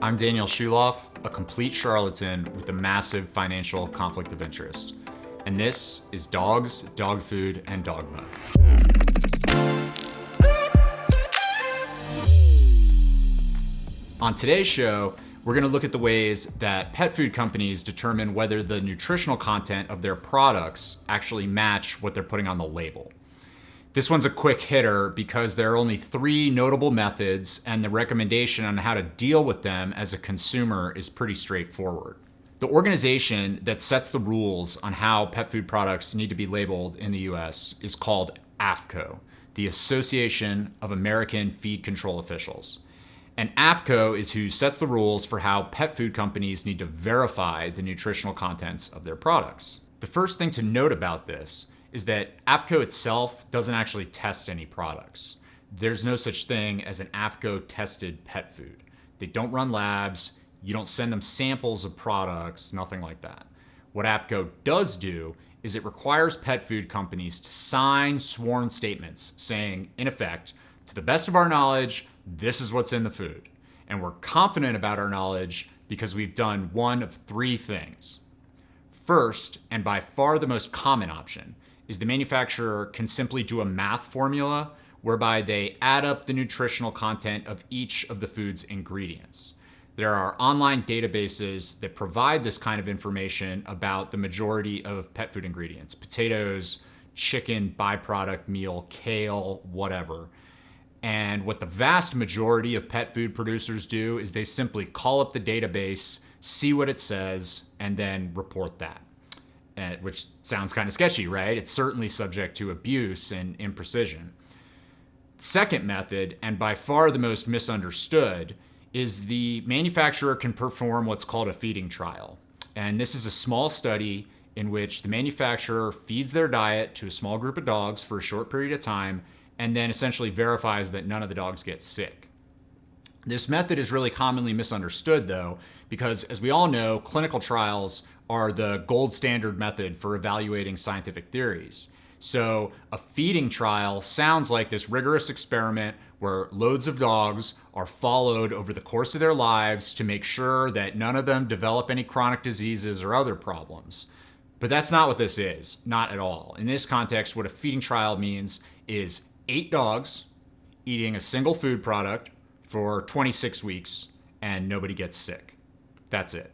I'm Daniel Schulof, a complete charlatan with a massive financial conflict of interest. And this is Dogs, Dog Food, and Dogma. On today's show, we're going to look at the ways that pet food companies determine whether the nutritional content of their products actually match what they're putting on the label. This one's a quick hitter because there are only 3 notable methods, and the recommendation on how to deal with them as a consumer is pretty straightforward. The organization that sets the rules on how pet food products need to be labeled in the US is called AAFCO, the Association of American Feed Control Officials. And AAFCO is who sets the rules for how pet food companies need to verify the nutritional contents of their products. The first thing to note about this is that AAFCO itself doesn't actually test any products. There's no such thing as an AAFCO-tested pet food. They don't run labs, you don't send them samples of products, nothing like that. What AAFCO does do is it requires pet food companies to sign sworn statements saying, in effect, to the best of our knowledge, this is what's in the food. And we're confident about our knowledge because we've done one of 3 things. First, and by far the most common option, is the manufacturer can simply do a math formula whereby they add up the nutritional content of each of the food's ingredients. There are online databases that provide this kind of information about the majority of pet food ingredients: potatoes, chicken, byproduct meal, kale, whatever. And what the vast majority of pet food producers do is they simply call up the database, see what it says, and then report that. Which sounds kind of sketchy, right? It's certainly subject to abuse and imprecision. Second method, and by far the most misunderstood, is the manufacturer can perform what's called a feeding trial. And this is a small study in which the manufacturer feeds their diet to a small group of dogs for a short period of time and then essentially verifies that none of the dogs get sick. This method is really commonly misunderstood, though, because as we all know, clinical trials are the gold standard method for evaluating scientific theories. So a feeding trial sounds like this rigorous experiment where loads of dogs are followed over the course of their lives to make sure that none of them develop any chronic diseases or other problems. But that's not what this is, not at all. In this context, what a feeding trial means is 8 dogs eating a single food product for 26 weeks and nobody gets sick. That's it.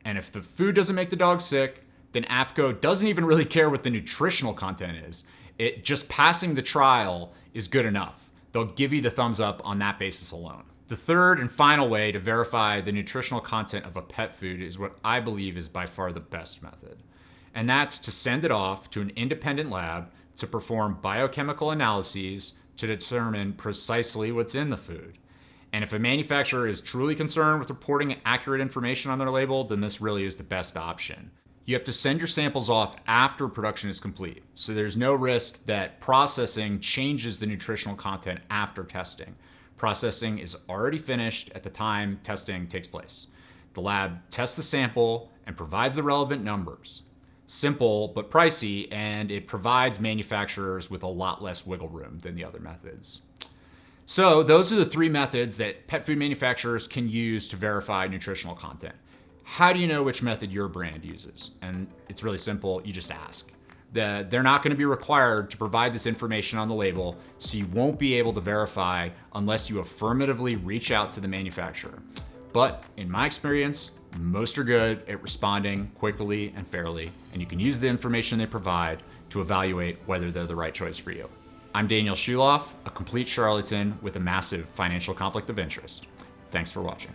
And if the food doesn't make the dog sick, then AAFCO doesn't even really care what the nutritional content is. It just passing the trial is good enough. They'll give you the thumbs up on that basis alone. The third and final way to verify the nutritional content of a pet food is what I believe is by far the best method. And that's to send it off to an independent lab to perform biochemical analyses to determine precisely what's in the food. And if a manufacturer is truly concerned with reporting accurate information on their label, then this really is the best option. You have to send your samples off after production is complete, so there's no risk that processing changes the nutritional content after testing. Processing is already finished at the time testing takes place. The lab tests the sample and provides the relevant numbers. Simple but pricey, and it provides manufacturers with a lot less wiggle room than the other methods. So those are the 3 methods that pet food manufacturers can use to verify nutritional content. How do you know which method your brand uses? And it's really simple, you just ask. They're not going to be required to provide this information on the label, so you won't be able to verify unless you affirmatively reach out to the manufacturer. But in my experience, most are good at responding quickly and fairly, and you can use the information they provide to evaluate whether they're the right choice for you. I'm Daniel Schulof, a complete charlatan with a massive financial conflict of interest. Thanks for watching.